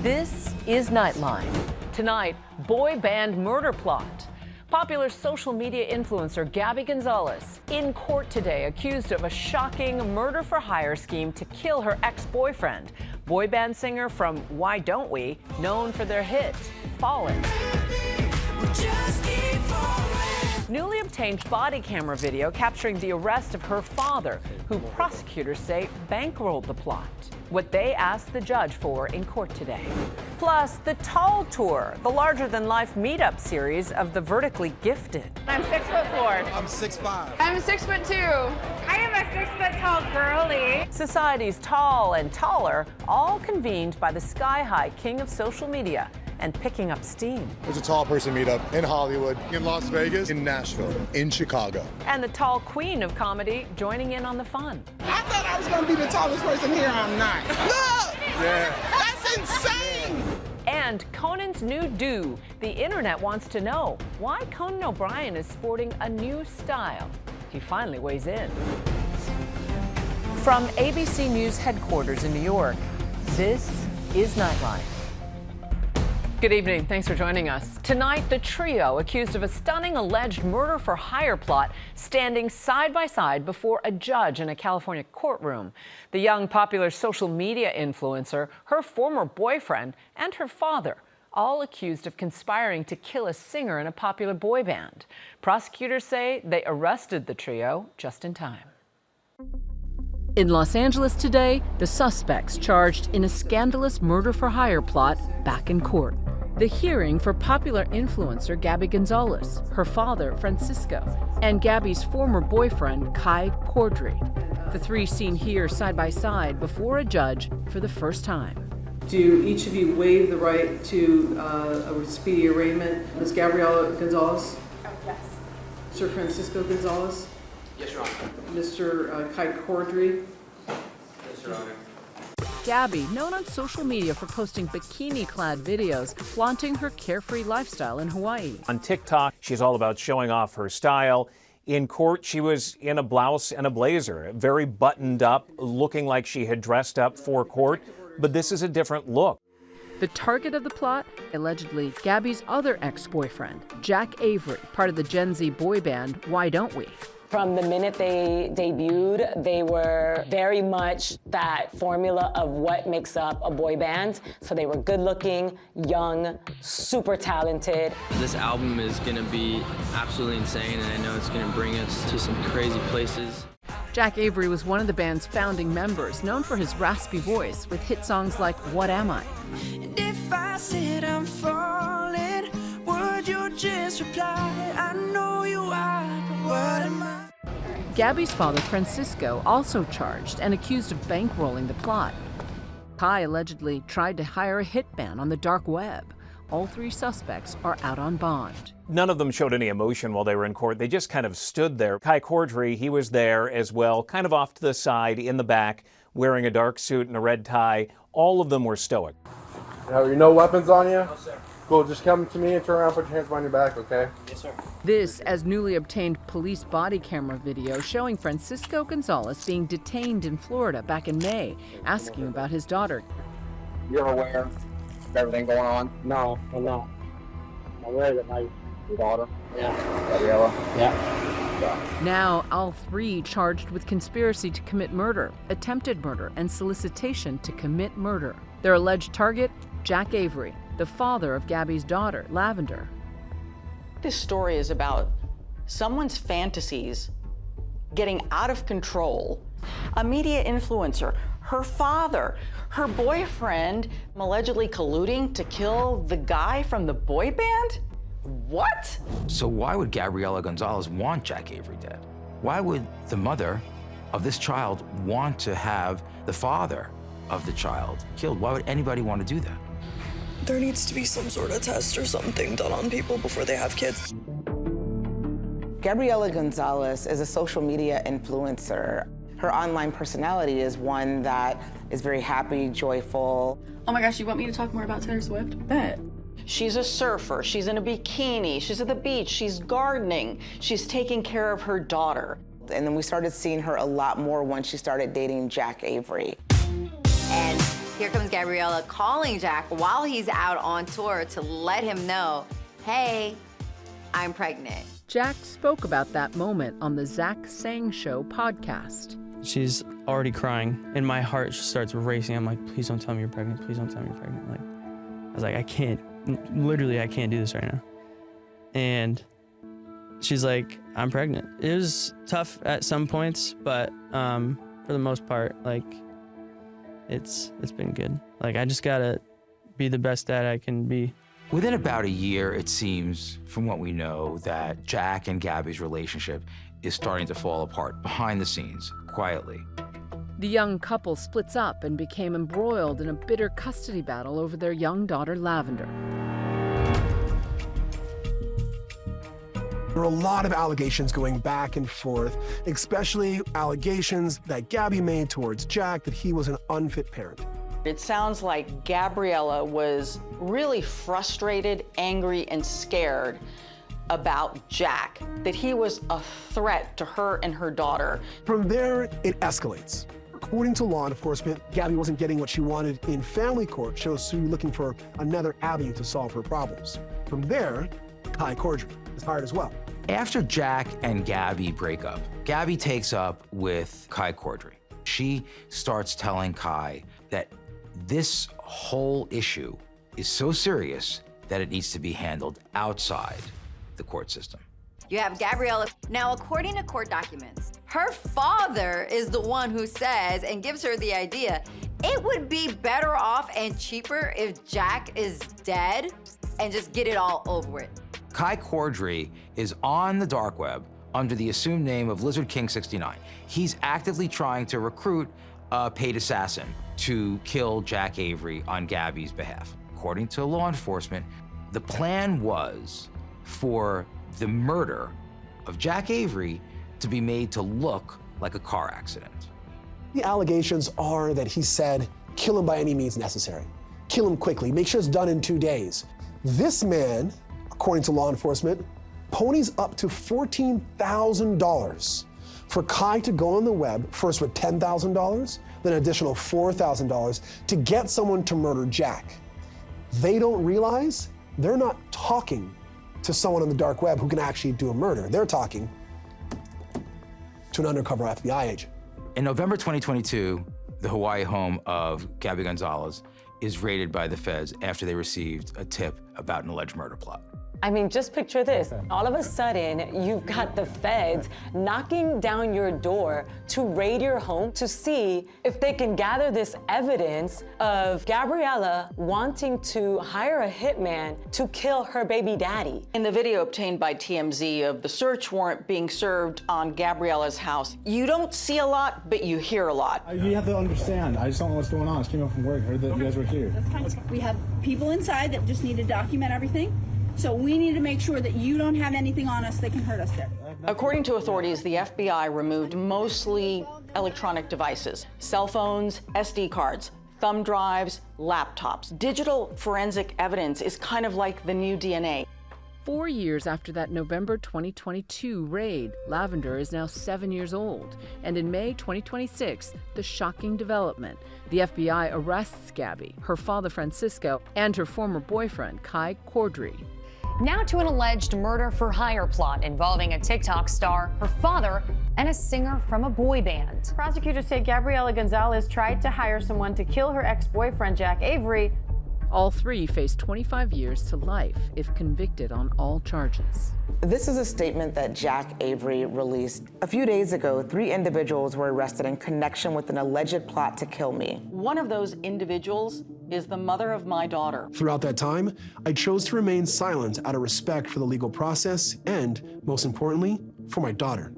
This is Nightline. Tonight, boy band murder plot. Popular social media influencer Gabby Gonzalez in court today, accused of a shocking murder-for-hire scheme to kill her ex-boyfriend. Boy band singer from Why Don't We, known for their hit, Fallen. Newly obtained body camera video capturing the arrest of her father, who prosecutors say bankrolled the plot. What they asked the judge for in court today. Plus, the Tall Tour, the larger-than-life meetup series of the vertically gifted. I'm 6'4". I'm 6'5". I'm 6'2". I am a 6-foot-tall girly. Society's tall and taller, all convened by the sky-high king of social media and picking up steam. There's a tall person meetup in Hollywood, in Las Vegas, in Nashville, in Chicago. And the tall queen of comedy joining in on the fun. I thought I was going to be the tallest person here. I'm not. Look! Yeah. That's insane! And Conan's new do. The internet wants to know why Conan O'Brien is sporting a new style. He finally weighs in. From ABC News headquarters in New York, this is Nightline. Good evening. Thanks for joining us. Tonight, the trio accused of a stunning alleged murder-for-hire plot standing side by side before a judge in a California courtroom. The young, popular social media influencer, her former boyfriend, and her father, all accused of conspiring to kill a singer in a popular boy band. Prosecutors say they arrested the trio just in time. In Los Angeles today, the suspects charged in a scandalous murder-for-hire plot back in court. The hearing for popular influencer Gabby Gonzalez, her father Francisco, and Gabby's former boyfriend Kai Cordry. The three seen here side by side before a judge for the first time. Do each of you waive the right to a speedy arraignment? Ms. Gabriela Gonzalez? Yes. Mr. Francisco Gonzalez? Yes, Your Honor. Mr. Kai Cordry? Yes, Your Honor. Gabby, known on social media for posting bikini-clad videos, flaunting her carefree lifestyle in Hawaii. On TikTok, she's all about showing off her style. In court, she was in a blouse and a blazer, very buttoned up, looking like she had dressed up for court, but this is a different look. The target of the plot, allegedly Gabby's other ex-boyfriend, Jack Avery, part of the Gen Z boy band Why Don't We? From the minute they debuted, they were very much that formula of what makes up a boy band. So they were good-looking, young, super talented. This album is gonna be absolutely insane, and I know it's gonna bring us to some crazy places. Jack Avery was one of the band's founding members, known for his raspy voice with hit songs like What Am I? And if I said I'm falling, would you just reply, I know you are, but what am I? Gabby's father, Francisco, also charged and accused of bankrolling the plot. Kai allegedly tried to hire a hitman on the dark web. All three suspects are out on bond. None of them showed any emotion while they were in court. They just kind of stood there. Kai Cordry, he was there as well, kind of off to the side in the back, wearing a dark suit and a red tie. All of them were stoic. No weapons on you? No, sir. Cool, just come to me and turn around, put your hands behind your back, okay? Yes, sir. This as newly obtained police body camera video showing Francisco Gonzalez being detained in Florida back in May, asking about his daughter. You're aware of everything going on? No, I'm not. I'm aware that your daughter? Yeah. Gabriela? Yeah. Now, all three charged with conspiracy to commit murder, attempted murder, and solicitation to commit murder. Their alleged target, Jack Avery, the father of Gabby's daughter, Lavender. This story is about someone's fantasies getting out of control. A media influencer, her father, her boyfriend, allegedly colluding to kill the guy from the boy band? What? So why would Gabriela Gonzalez want Jack Avery dead? Why would the mother of this child want to have the father of the child killed? Why would anybody want to do that? There needs to be some sort of test or something done on people before they have kids. Gabriela Gonzalez is a social media influencer. Her online personality is one that is very happy, joyful. Oh my gosh, you want me to talk more about Taylor Swift? Bet. She's a surfer, she's in a bikini, she's at the beach, she's gardening, she's taking care of her daughter. And then we started seeing her a lot more once she started dating Jack Avery. And here comes Gabriella calling Jack while he's out on tour to let him know, hey, I'm pregnant. Jack spoke about that moment on the Zach Sang Show podcast. She's already crying, and my heart just starts racing. I'm like, please don't tell me you're pregnant. Please don't tell me you're pregnant. Like, I was like, I can't, literally, I can't do this right now. And she's like, I'm pregnant. It was tough at some points, but for the most part, like, it's been good. Like, I just gotta be the best dad I can be. Within about a year, it seems, from what we know, that Jack and Gabby's relationship is starting to fall apart behind the scenes, quietly. The young couple splits up and became embroiled in a bitter custody battle over their young daughter, Lavender. There are a lot of allegations going back and forth, especially allegations that Gabby made towards Jack that he was an unfit parent. It sounds like Gabriella was really frustrated, angry, and scared about Jack, that he was a threat to her and her daughter. From there, it escalates. According to law enforcement, Gabby wasn't getting what she wanted in family court, so she was looking for another avenue to solve her problems. From there, Kai Cordry is hired as well. After Jack and Gabby break up, Gabby takes up with Kai Cordry. She starts telling Kai that this whole issue is so serious that it needs to be handled outside the court system. You have Gabriella. Now, according to court documents, her father is the one who says and gives her the idea, it would be better off and cheaper if Jack is dead and just get it all over with. Kai Cordry is on the dark web under the assumed name of Lizard King 69. He's actively trying to recruit a paid assassin to kill Jack Avery on Gabby's behalf. According to law enforcement, the plan was for the murder of Jack Avery to be made to look like a car accident. The allegations are that he said, kill him by any means necessary. Kill him quickly, make sure it's done in 2 days. This man, according to law enforcement, ponies up to $14,000 for Kai to go on the web, first with $10,000, then an additional $4,000 to get someone to murder Jack. They don't realize they're not talking to someone on the dark web who can actually do a murder. They're talking to an undercover FBI agent. In November 2022, the Hawaii home of Gabby Gonzalez is raided by the feds after they received a tip about an alleged murder plot. I mean, just picture this. All of a sudden, you've got the feds knocking down your door to raid your home to see if they can gather this evidence of Gabriella wanting to hire a hitman to kill her baby daddy. In the video obtained by TMZ of the search warrant being served on Gabriella's house, you don't see a lot, but you hear a lot. You have to understand. I just don't know what's going on. I just came up from work, heard that you guys were here. We have people inside that just need to document everything. So we need to make sure that you don't have anything on us that can hurt us there. According to authorities, the FBI removed mostly electronic devices, cell phones, SD cards, thumb drives, laptops. Digital forensic evidence is kind of like the new DNA. 4 years after that November 2022 raid, Lavender is now 7 years old. And in May 2026, the shocking development. The FBI arrests Gabby, her father Francisco, and her former boyfriend, Kai Cordry. Now to an alleged murder for hire plot involving a TikTok star, her father, and a singer from a boy band. Prosecutors say Gabriella Gonzalez tried to hire someone to kill her ex-boyfriend, Jack Avery. All three face 25 years to life if convicted on all charges. This is a statement that Jack Avery released. A few days ago, 3 individuals were arrested in connection with an alleged plot to kill me. One of those individuals is the mother of my daughter. Throughout that time, I chose to remain silent out of respect for the legal process and, most importantly, for my daughter.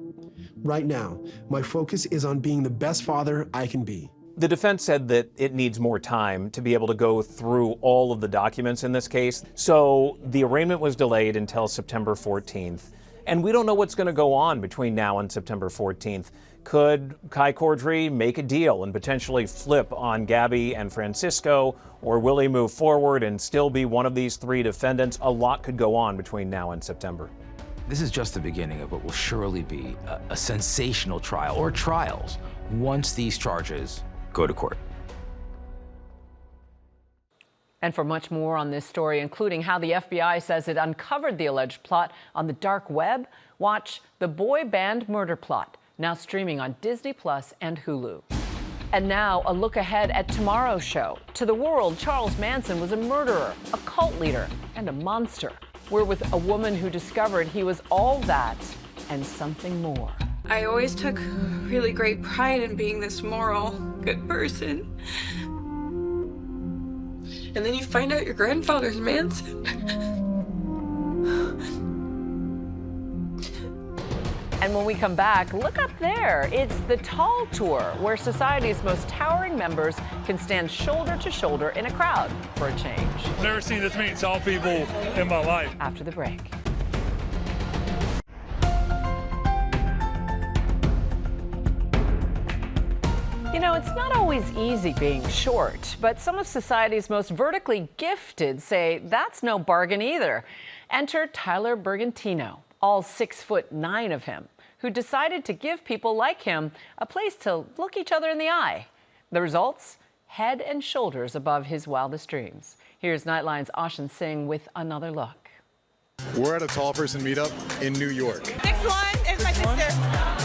Right now, my focus is on being the best father I can be. The defense said that it needs more time to be able to go through all of the documents in this case, so the arraignment was delayed until September 14th. And we don't know what's going to go on between now and September 14th. Could Kai Cordry make a deal and potentially flip on Gabby and Francisco, or will he move forward and still be one of these 3 defendants? A lot could go on between now and September. This is just the beginning of what will surely be a sensational trial, or trials, once these charges go to court. And for much more on this story, including how the FBI says it uncovered the alleged plot on the dark web, watch The Boy Band Murder Plot, now streaming on Disney Plus and Hulu. And now a look ahead at tomorrow's show. To the world, Charles Manson was a murderer, a cult leader, and a monster. We're with a woman who discovered he was all that and something more. I always took really great pride in being this moral, good person. And then you find out your grandfather's Manson. And when we come back, look up there. It's the Tall Tour, where society's most towering members can stand shoulder to shoulder in a crowd for a change. I've never seen this many tall people in my life. After the break. You know, it's not always easy being short, but some of society's most vertically gifted say that's no bargain either. Enter Tyler Bergantino, all 6'9" of him, who decided to give people like him a place to look each other in the eye. The results? Head and shoulders above his wildest dreams. Here's Nightline's Ashan Singh with another look. We're at a tall person meetup in New York. Next one is my sister,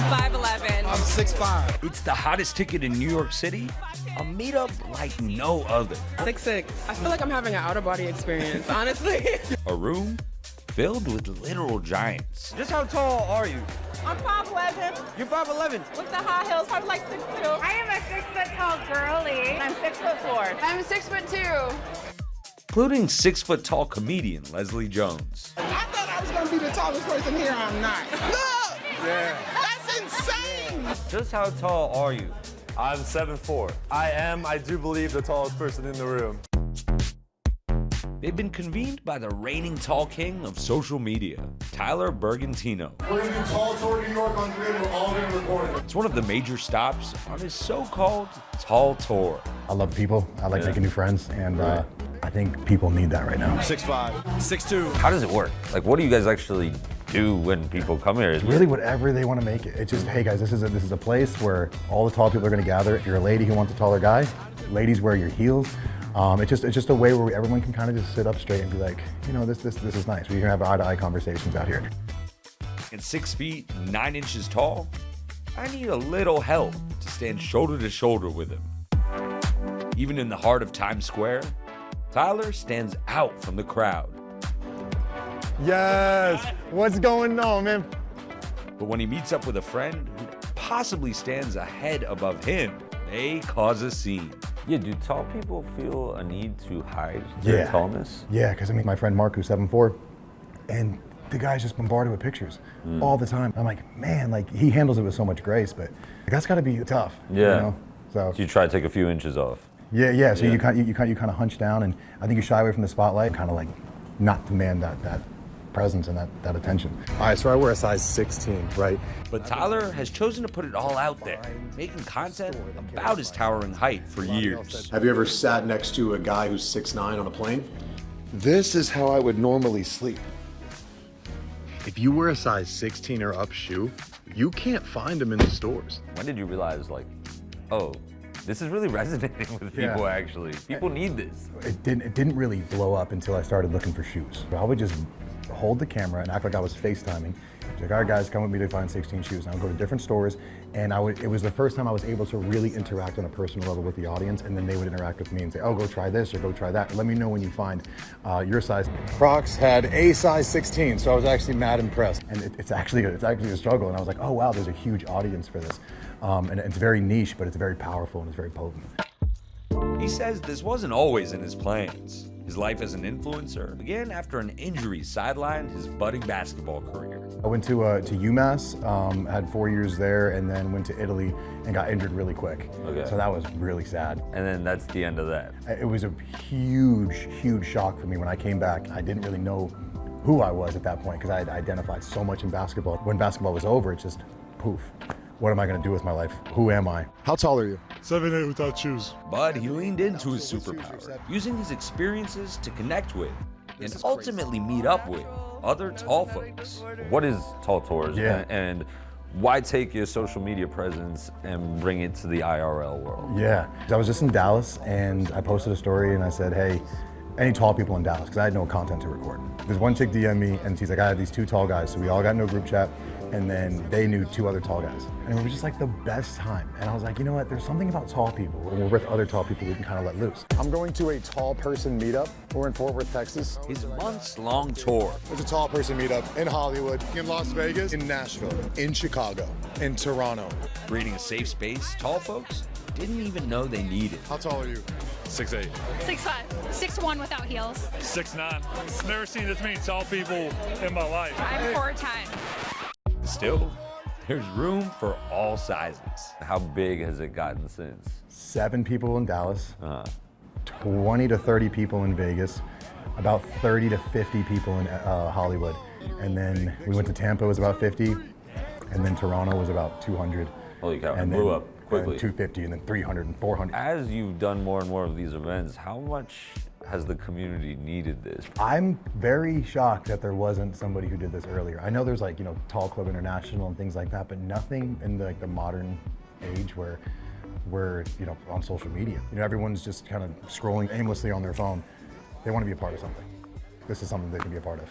5'11". I'm 6'5". It's the hottest ticket in New York City. A meetup like no other. 6'6". I feel like I'm having an out-of-body experience, honestly. A room filled with literal giants. Just how tall are you? I'm 5'11". You're 5'11". With the high heels, probably like 6'2". I am a 6-foot-tall girly. I'm 6'4". I'm 6'2". Including 6-foot-tall comedian Leslie Jones. I thought I was going to be the tallest person here. I'm not. Look! Yeah. That's insane! Just how tall are you? I'm 7'4". I do believe, the tallest person in the room. They've been convened by the reigning tall king of social media, Tyler Bergantino. We're going to do Tall Tour New York on 3, and we're all going to record it. It's one of the major stops on his so-called Tall Tour. I love people. I like making new friends, and I think people need that right now. 6'5", 6'2". How does it work? Like, what do you guys actually do when people come here? Really, whatever they want to make it. It's just, hey guys, this is a place where all the tall people are going to gather. If you're a lady who wants a taller guy, ladies wear your heels. It's just a way where everyone can kind of just sit up straight and be like, you know, this is nice. We can have eye-to-eye conversations out here. At 6 feet, 9 inches tall, I need a little help to stand shoulder to shoulder with him. Even in the heart of Times Square, Tyler stands out from the crowd. Yes! What's going on, man? But when he meets up with a friend who possibly stands a head above him, they cause a scene. Yeah, do tall people feel a need to hide their tallness? Yeah, because I mean, my friend Mark, who's 7'4", and the guy's just bombarded with pictures all the time. I'm like, man, like he handles it with so much grace, but that's got to be tough. Yeah. You know? So you try to take a few inches off. Yeah. So you kind of hunch down, and I think you shy away from the spotlight, kind of like not demand that presence and that attention. All right, so I wear a size 16, right? But Tyler has chosen to put it all out there, making content about his towering height for years. Have you ever sat next to a guy who's 6'9" on a plane? This is how I would normally sleep. If you wear a size 16 or up shoe, you can't find them in the stores. When did you realize, like, oh, this is really resonating with people, actually? People need this. It didn't really blow up until I started looking for shoes. I would just hold the camera and act like I was FaceTiming. Like, all right guys, come with me to find 16 shoes. And I would go to different stores, and it was the first time I was able to really interact on a personal level with the audience, and then they would interact with me and say, oh, go try this or go try that. Let me know when you find your size. Crocs had a size 16, so I was actually mad impressed. And it's actually a struggle, and I was like, oh wow, there's a huge audience for this. And it's very niche, but it's very powerful and it's very potent. He says this wasn't always in his plans. His life as an influencer began after an injury sidelined his budding basketball career. I went to UMass, had 4 years there, and then went to Italy and got injured really quick. Okay. So that was really sad. And then that's the end of that. It was a huge, huge shock for me when I came back. I didn't really know who I was at that point because I had identified so much in basketball. When basketball was over, it's just poof. What am I going to do with my life? Who am I? How tall are you? 7'8" without shoes. But he leaned into his superpower, using his experiences to connect with and ultimately meet up with other tall folks. What is Tall Tours? Yeah. And why take your social media presence and bring it to the IRL world? Yeah, I was just in Dallas and I posted a story and I said, hey, any tall people in Dallas because I had no content to record. There's one chick DM me and she's like, I have these 2 tall guys, so we all got into a group chat, and then they knew 2 other tall guys. And it was just like the best time. And I was like, you know what, there's something about tall people. When we're with other tall people, we can kind of let loose. I'm going to a tall person meetup. We're in Fort Worth, Texas. His months-long tour. There's a tall person meetup in Hollywood, in Las Vegas, in Nashville, in Chicago, in Toronto. Creating a safe space tall folks didn't even know they needed. How tall are you? 6'8". 6'5". 6'1" without heels. 6'9". Never seen this many tall people in my life. I'm 4'10". Still, there's room for all sizes. How big has it gotten since? 7 people in Dallas, 20 to 30 people in Vegas, about 30 to 50 people in Hollywood. And then we went to Tampa, it was about 50, and then Toronto was about 200. Holy cow, and it blew up quickly. 250, and then 300 and 400. As you've done more and more of these events, how much has the community needed this? I'm very shocked that there wasn't somebody who did this earlier. I know there's like, you know, Tall Club International and things like that, but nothing in the, like the modern age where we're, you know, on social media. You know, everyone's just kind of scrolling aimlessly on their phone. They want to be a part of something. This is something they can be a part of.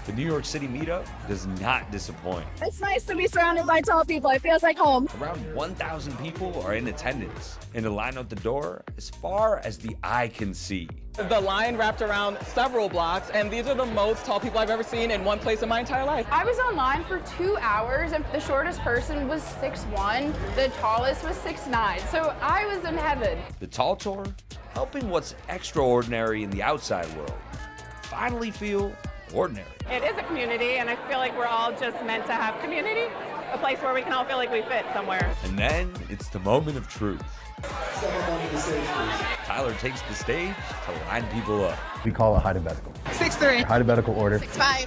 The New York City meetup does not disappoint. It's nice to be surrounded by tall people. It feels like home. Around 1,000 people are in attendance, and the line out the door as far as the eye can see. The line wrapped around several blocks, and these are the most tall people I've ever seen in one place in my entire life. I was online for 2 hours, and the shortest person was 6'1", the tallest was 6'9", so I was in heaven. The Tall Tour, helping what's extraordinary in the outside world finally feel ordinary. It is a community, and I feel like we're all just meant to have community, a place where we can all feel like we fit somewhere. And then it's the moment of truth. Tyler takes the stage to line people up. We call it hypothetical. 6'3". Hypothetical order. 6'5".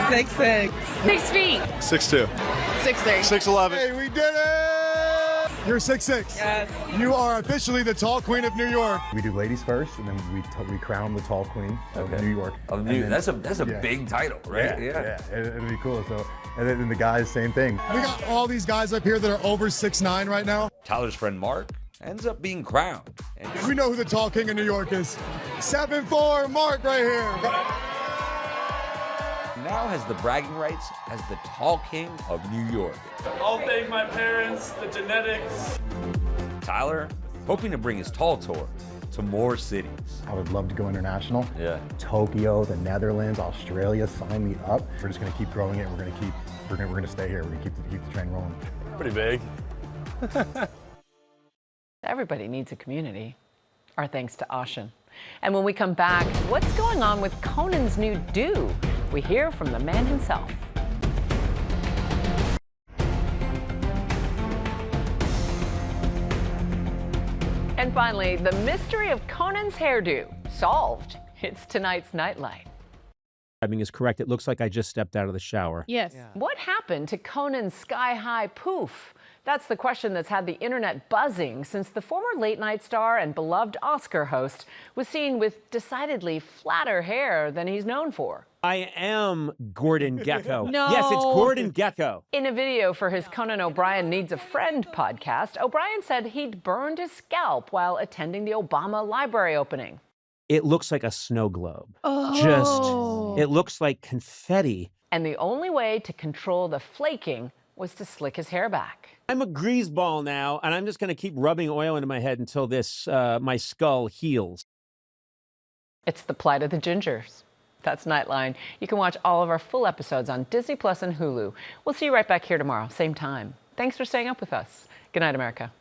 6'6". 6 feet. 6'2". 6'3". 6'11". Hey, we did it! You're 6'6". Yes. You are officially the tall queen of New York. We do ladies first, and then we crown the tall queen of New York. That's a big title, right? Yeah. It'll be cool. So, and then the guys, same thing. We got all these guys up here that are over 6'9" right now. Tyler's friend Mark ends up being crowned. And we know who the tall king of New York is. 7'4", Mark right here. Now has the bragging rights as the tall king of New York. I'll thank my parents, the genetics. Tyler, hoping to bring his tall tour to more cities. I would love to go international. Yeah. Tokyo, the Netherlands, Australia, sign me up. We're just gonna keep growing it. We're gonna stay here. We're gonna keep the train rolling. Pretty big. Everybody needs a community. Our thanks to Ashen. And when we come back, what's going on with Conan's new do? We hear from the man himself. And finally, the mystery of Conan's hairdo solved. It's tonight's Nightline. Is correct. It looks like I just stepped out of the shower. Yes. Yeah. What happened to Conan's sky-high poof? That's the question that's had the internet buzzing since the former late-night star and beloved Oscar host was seen with decidedly flatter hair than he's known for. I am Gordon Gekko. No. Yes, it's Gordon Gekko. In a video for his Conan O'Brien Needs a Friend podcast, O'Brien said he'd burned his scalp while attending the Obama library opening. It looks like a snow globe. Oh. It looks like confetti. And the only way to control the flaking was to slick his hair back. I'm a greaseball now, and I'm just going to keep rubbing oil into my head until my skull heals. It's the plight of the gingers. That's Nightline. You can watch all of our full episodes on Disney Plus and Hulu. We'll see you right back here tomorrow, same time. Thanks for staying up with us. Good night, America.